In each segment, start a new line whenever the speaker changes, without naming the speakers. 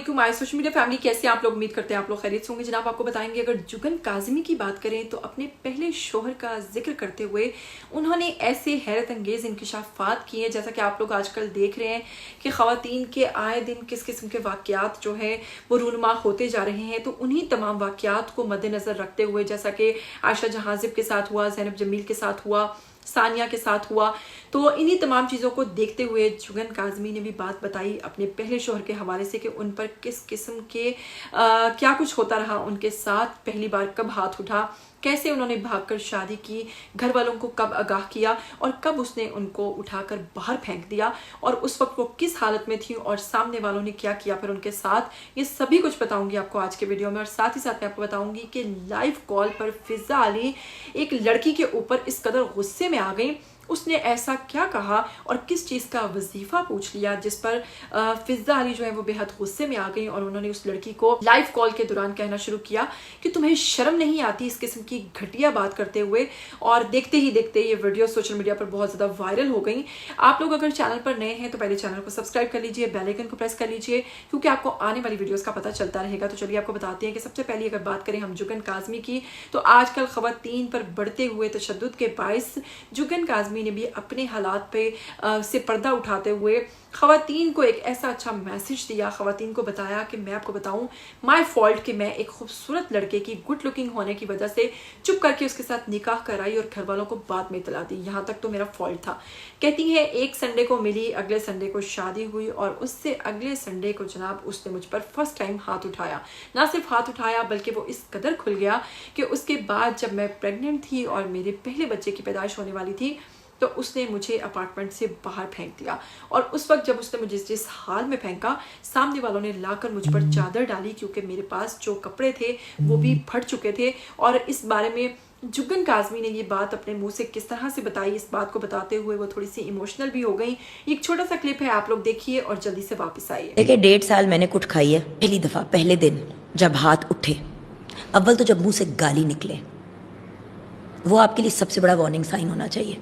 अस्सलामुअलैकुम my social media family, कैसे आप लोग? उम्मीद करते हैं आप लोग खैरियत से होंगे। जनाब आपको बताएंगे, अगर जुगन काज़मी की बात करें तो अपने पहले शोहर का जिक्र करते हुए उन्होंने ऐसे हैरत अंगेज़ इंकशाफात किए हैं, जैसा कि आप लोग आजकल देख रहे हैं कि ख़वातीन के आए दिन किस किस्म के वाक़यात जो है वो रूनुमा होते जा रहे हैं। तो उन्हीं तमाम वाक़यात को मद्देनज़र रखते हुए, जैसा कि आयशा जहाज़िब के साथ हुआ, ज़ैनब जमील के साथ हुआ, सानिया के साथ हुआ, तो इन्हीं तमाम चीज़ों को देखते हुए जुगन काज़मी ने भी बात बताई अपने पहले शोहर के हवाले से कि उन पर किस किस्म के क्या कुछ होता रहा उनके साथ, पहली बार कब हाथ उठा, कैसे उन्होंने भागकर शादी की, घर वालों को कब आगाह किया और कब उसने उनको उठाकर बाहर फेंक दिया और उस वक्त वो किस हालत में थी और सामने वालों ने क्या किया फिर उनके साथ। ये सभी कुछ बताऊंगी आपको आज के वीडियो में। और साथ ही साथ मैं आपको बताऊंगी कि लाइव कॉल पर फिजा अली एक लड़की के ऊपर इस कदर गुस्से में आ गई, उसने ऐसा क्या कहा और किस चीज़ का वजीफा पूछ लिया, जिस पर फिजा अली जो है वो बेहद गुस्से में आ गई और उन्होंने उस लड़की को लाइव कॉल के दौरान कहना शुरू किया कि तुम्हें शर्म नहीं आती इस किस्म की घटिया बात करते हुए। और देखते ही देखते ये वीडियो सोशल मीडिया पर बहुत ज़्यादा वायरल हो गई। आप लोग अगर चैनल पर नए हैं तो पहले चैनल को सब्सक्राइब कर लीजिए, बेल आइकन को प्रेस कर लीजिए, क्योंकि आपको आने वाली वीडियोज़ का पता चलता रहेगा। तो चलिए आपको बताते हैं कि सबसे पहले अगर बात करें हम जुगन काज़मी की, तो आजकल ख़वातीन पर बढ़ते हुए तशद्दुद के बाइस जुगन काज़मी ने भी अपने हालात पे से पर्दा उठाते हुए ख़वातीन को एक ऐसा अच्छा मैसेज दिया, ख़वातीन को बताया कि मैं आपको बताऊं, माय फॉल्ट कि मैं एक खूबसूरत लड़के की गुड लुकिंग होने की वजह से चुप करके उसके साथ निकाह कराई और घर वालों को बाद में इतला दी, यहाँ तक तो मेरा फॉल्ट था। कहती है एक संडे को मिली, अगले संडे को शादी हुई और उससे अगले संडे को जनाब उसने मुझ पर फर्स्ट टाइम हाथ उठाया। ना सिर्फ हाथ उठाया बल्कि वो इस कदर खुल गया कि उसके बाद जब मैं प्रेग्नेंट थी और मेरे पहले बच्चे की पैदाइश होने वाली थी तो उसने मुझे अपार्टमेंट से बाहर फेंक दिया। और उस वक्त जब उसने मुझे जिस हाल में फेंका, सामने वालों ने लाकर मुझ पर चादर डाली, क्योंकि मेरे पास जो कपड़े थे वो भी फट चुके थे। और इस बारे में जुगन काज़मी ने ये बात अपने मुंह से किस तरह से बताई, इस बात को बताते हुए वो थोड़ी सी इमोशनल भी हो गई। एक छोटा सा क्लिप है, आप लोग देखिए और जल्दी से वापस आइए।
देखिए 1.5 साल मैंने कुछ खाई है। पहली दफ़ा पहले दिन जब हाथ उठे, अव्वल तो जब मुंह से गाली निकले, वो आपके लिए सबसे बड़ा वार्निंग साइन होना चाहिए।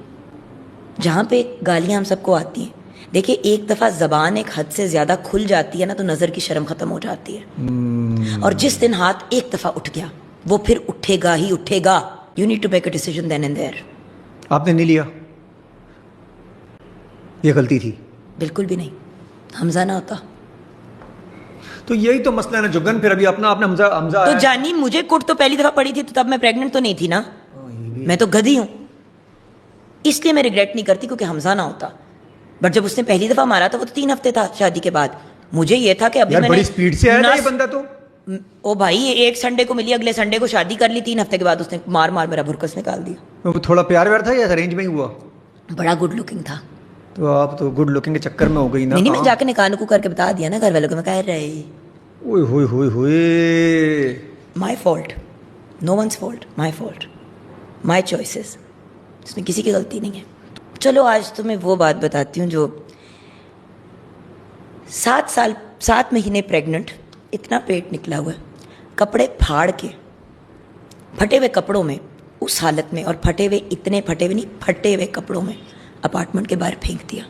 जहाँ पे गालियाँ हम सबको आती हैं, देखिए एक दफ़ा ज़बान एक हद से ज़्यादा खुल जाती है ना तो नज़र की शर्म ख़त्म हो जाती है। और जिस दिन हाथ एक दफ़ा उठ गया वो फिर उठेगा ही उठेगा। You need to make a decision then and there.
आपने नहीं लिया, ये गलती थी?
बिल्कुल भी नहीं, हमजा ना होता
तो यही तो मसला है ना जुगन। फिर अभी अपना हमजा
तो जानी, मुझे कुट तो पहली दफ़ा पड़ी थी तो तब मैं प्रेग्नेंट तो नहीं थी ना, मैं तो गधी हूँ, इसलिए मैं रिग्रेट नहीं करती क्योंकि हमजा ना होता। बट जब उसने पहली दफा मारा था वो तो 3 हफ्ते था शादी के बाद। मुझे ये था कि अभी
यार
मैंने
बड़ी स्पीड से आया ना ये बंदा। तो
ओ भाई, एक संडे को मिली, अगले संडे को शादी कर ली, 3 हफ्ते के बाद उसने मार मार मेरा भुरकस निकाल दिया।
वो थोड़ा प्यार व्यार था या अरेंज में ही हुआ?
बड़ा गुड लुकिंग था।
तो आप तो गुड लुकिंग के चक्कर में हो गई ना।
नहीं, मैं जाके निकाह नुकू करके बता दिया ना घर वालों को, मैं कह रही
ओए होए होए होए,
my fault, no one's fault, my fault, my choices, इसमें किसी की गलती नहीं है। चलो आज तो मैं वो बात बताती हूँ जो 7 महीने प्रेग्नेंट, इतना पेट निकला हुआ है, कपड़े फाड़ के, फटे हुए कपड़ों में, उस हालत में, और फटे हुए कपड़ों में अपार्टमेंट के बाहर फेंक दिया।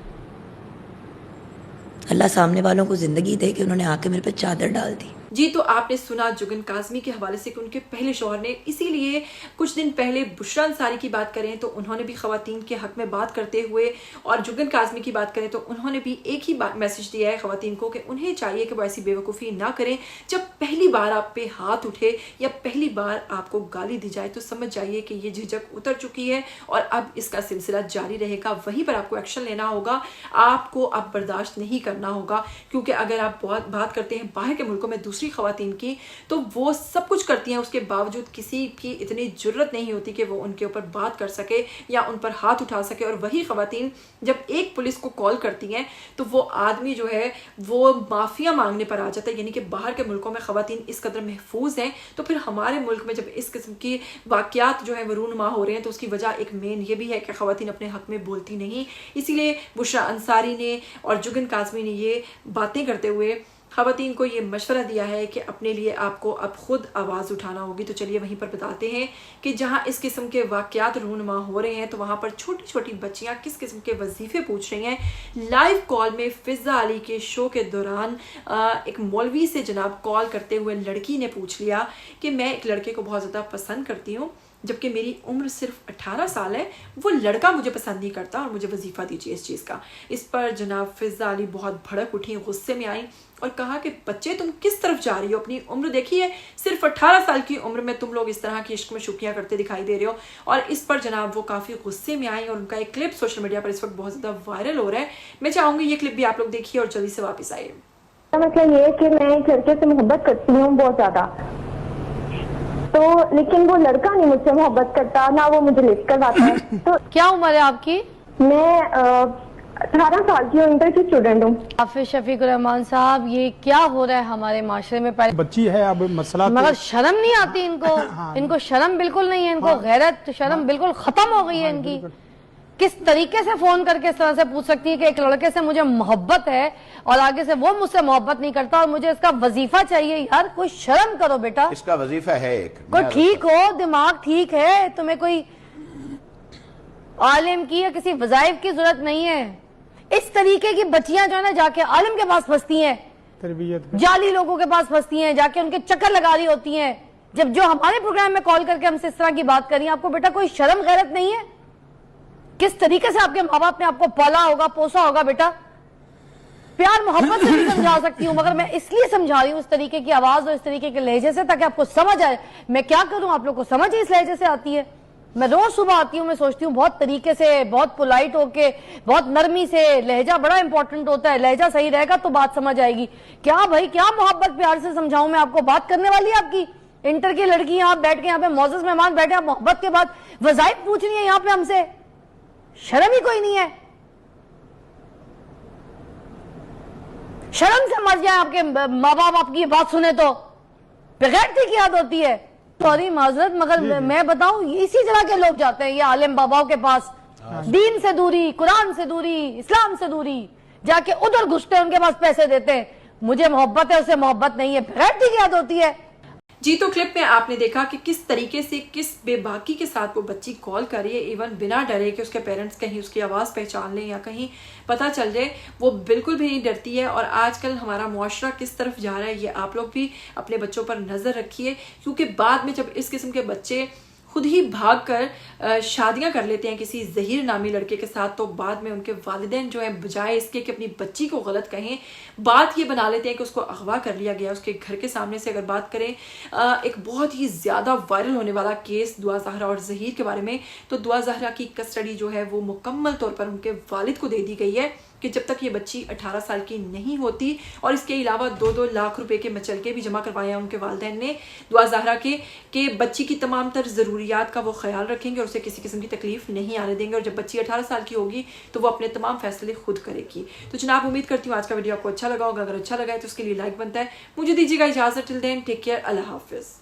अल्लाह सामने वालों को ज़िंदगी दे कि उन्होंने आके मेरे पे चादर डाल दी।
जी, तो आपने सुना जुगन काज़मी के हवाले से कि उनके पहले शौहर ने, इसीलिए कुछ दिन पहले बुशरा अंसारी की बात करें तो उन्होंने भी ख़वातीन के हक़ में बात करते हुए, और जुगन काज़मी की बात करें तो उन्होंने भी एक ही मैसेज दिया है ख़वातीन को कि उन्हें चाहिए कि वो ऐसी बेवकूफ़ी ना करें। जब पहली बार आप पे हाथ उठे या पहली बार आपको गाली दी जाए तो समझ जाइए कि ये झिझक उतर चुकी है और अब इसका सिलसिला जारी रहेगा। वहीं पर आपको एक्शन लेना होगा, आपको अब बर्दाश्त नहीं करना होगा, क्योंकि अगर आप बात करते हैं बाहर के मुल्कों में दूसरी खवातीन की, तो वो सब कुछ करती हैं, उसके बावजूद किसी की इतनी जुर्रत नहीं होती कि वो उनके ऊपर बात कर सके या उन पर हाथ उठा सके। और वही खवातीन जब एक पुलिस को कॉल करती हैं तो वो आदमी जो है वो माफिया मांगने पर आ जाता है। यानी कि बाहर के मुल्कों में खवातीन इस कदर महफूज हैं, तो फिर हमारे मुल्क में जब इस किस्म की वाक़यात जो है वो रूनुमा हो रहे हैं तो उसकी वजह एक मेन ये भी है कि खवातीन अपने हक में बोलती नहीं। इसीलिए बुशरा अंसारी ने और जुगन काज़मी ने ये बातें करते हुए خواتین کو یہ مشورہ دیا ہے کہ اپنے لیے آپ کو اب خود آواز اٹھانا ہوگی. تو چلیے وہیں پر بتاتے ہیں کہ جہاں اس قسم کے واقعات رونما ہو رہے ہیں تو وہاں پر چھوٹی چھوٹی بچیاں کس قسم کے وظیفے پوچھ رہی ہیں. لائیو کال میں فضا علی کے شو کے دوران ایک مولوی سے جناب کال کرتے ہوئے لڑکی نے پوچھ لیا کہ میں ایک لڑکے کو بہت زیادہ پسند کرتی ہوں جبکہ میری عمر صرف 18 سال ہے, وہ لڑکا مجھے پسند نہیں کرتا اور مجھے وظیفہ دیجیے اس چیز کا. اس پر جناب فضا علی بہت بھڑک اٹھی, غصے میں آئیں اور کہا کہ بچے تم کس طرف جا رہی ہو, اپنی عمر دیکھی ہے, صرف 18 سال کی عمر میں تم لوگ اس طرح کی عشق میں شوخیاں کرتے دکھائی دے رہے ہو. اور اس پر جناب وہ کافی غصے میں آئیں اور ان کا ایک کلپ سوشل میڈیا پر اس وقت بہت زیادہ وائرل ہو رہا ہے. میں چاہوں گی یہ کلپ بھی آپ لوگ دیکھیے اور جلدی سے واپس آئیے.
مسئلہ یہ ہے کہ میں ایک لڑکے سے محبت کرتی ہوں بہت زیادہ, تو لیکن وہ لڑکا نہیں مجھ سے محبت کرتا, نہ وہ مجھے لفٹ کرواتا ہے. تو
کیا عمر ہے آپ کی؟
میں 18 سال کی ہوں, انٹر کی اسٹوڈنٹ ہوں.
حافظ شفیق الرحمان صاحب, یہ کیا ہو رہا ہے ہمارے معاشرے میں؟ پہلے
بچی ہے, اب مسئلہ
مگر شرم نہیں آتی ان کو, ان کو شرم بالکل نہیں ہے, ان کو غیرت شرم بالکل ختم ہو گئی ہے ان کی. کس طریقے سے فون کر کے اس طرح سے پوچھ سکتی ہے کہ ایک لڑکے سے مجھے محبت ہے اور آگے سے وہ مجھ سے محبت نہیں کرتا اور مجھے اس کا وظیفہ چاہیے. یار کوئی شرم کرو بیٹا,
اس کا وظیفہ ہے ایک,
کوئی ٹھیک ہو, دماغ ٹھیک ہے, تمہیں کوئی عالم کی یا کسی وظائف کی ضرورت نہیں ہے. اس طریقے کی بچیاں جو ہے نا جا کے عالم کے پاس پھنستی ہیں,
تربیت
جعلی لوگوں کے پاس پھنستی ہیں, جا کے ان کے چکر لگا رہی ہوتی ہیں, جب جو ہمارے پروگرام میں کال کر کے ہم سے اس طرح کی بات کر رہی ہیں. آپ کو بیٹا کوئی شرم غیرت نہیں ہے؟ کس طریقے سے آپ کے ماں باپ نے آپ کو پالا ہوگا, پوسا ہوگا بیٹا. پیار محبت سے بھی سمجھا سکتی ہوں مگر میں اس لیے سمجھا رہی ہوں اس طریقے کی آواز اور اس طریقے کے لہجے سے تاکہ آپ کو سمجھ آئے. میں کیا کروں, آپ لوگ کو سمجھ اس لہجے سے آتی ہے. میں روز صبح آتی ہوں, میں سوچتی ہوں بہت طریقے سے, بہت پولائٹ ہو کے, بہت نرمی سے. لہجہ بڑا امپورٹنٹ ہوتا ہے, لہجہ صحیح رہے گا تو بات سمجھ آئے گی. کیا بھائی کیا محبت پیار سے سمجھاؤں میں آپ کو, بات کرنے والی ہے آپ کی انٹر کی لڑکی یہاں بیٹھ کے, یہاں پہ معزز مہمان بیٹھے, آپ محبت کے بعد وظائف پوچھ رہی ہیں یہاں پہ ہم سے. شرم ہی کوئی نہیں ہے. شرم سے مر جائیں آپ کے ماں باپ آپ کی بات سنے تو بغیرتی کی یاد ہوتی ہے. سوری معذرت مگر میں بتاؤں اسی طرح کے لوگ جاتے ہیں یہ عالم باباؤں کے پاس, دین سے دوری, قرآن سے دوری, اسلام سے دوری, جا کے ادھر گھستے ہیں, ان کے پاس پیسے دیتے ہیں. مجھے محبت ہے, اسے محبت نہیں ہے, بغیرتی کی یاد ہوتی ہے.
جی تو کلپ میں آپ نے دیکھا کہ کس طریقے سے کس بے باکی کے ساتھ وہ بچی کال کر رہی ہے, ایون بنا ڈرے کہ اس کے پیرنٹس کہیں اس کی آواز پہچان لیں یا کہیں پتہ چل جائے. وہ بالکل بھی نہیں ڈرتی ہے. اور آج کل ہمارا معاشرہ کس طرف جا رہا ہے یہ آپ لوگ بھی اپنے بچوں پر نظر رکھیے, کیونکہ بعد میں جب اس قسم کے بچے خود ہی بھاگ کر شادیاں کر لیتے ہیں کسی ظہیر نامی لڑکے کے ساتھ, تو بعد میں ان کے والدین جو ہیں بجائے اس کے کہ اپنی بچی کو غلط کہیں, بات یہ بنا لیتے ہیں کہ اس کو اغوا کر لیا گیا. اس کے گھر کے سامنے سے اگر بات کریں ایک بہت ہی زیادہ وائرل ہونے والا کیس دعا زہرا اور ظہیر کے بارے میں, تو دعا زہرا کی کسٹڈی جو ہے وہ مکمل طور پر ان کے والد کو دے دی گئی ہے کہ جب تک یہ بچی 18 سال کی نہیں ہوتی. اور اس کے علاوہ 2-2 لاکھ روپے کے مچلکے بھی جمع کروائے ہیں ان کے والدین نے دعا زہرا کے, کہ بچی کی تمام تر ضروریات کا وہ خیال رکھیں گے اور اسے کسی قسم کی تکلیف نہیں آنے دیں گے, اور جب بچی 18 سال کی ہوگی تو وہ اپنے تمام فیصلے خود کرے گی. تو جناب امید کرتی ہوں آج کا ویڈیو آپ کو اچھا لگا ہوگا. اگر اچھا لگا ہے تو اس کے لیے لائک بنتا ہے. مجھے دیجیے گا اجازت, ٹل دین ٹیک کیئر, اللہ حافظ.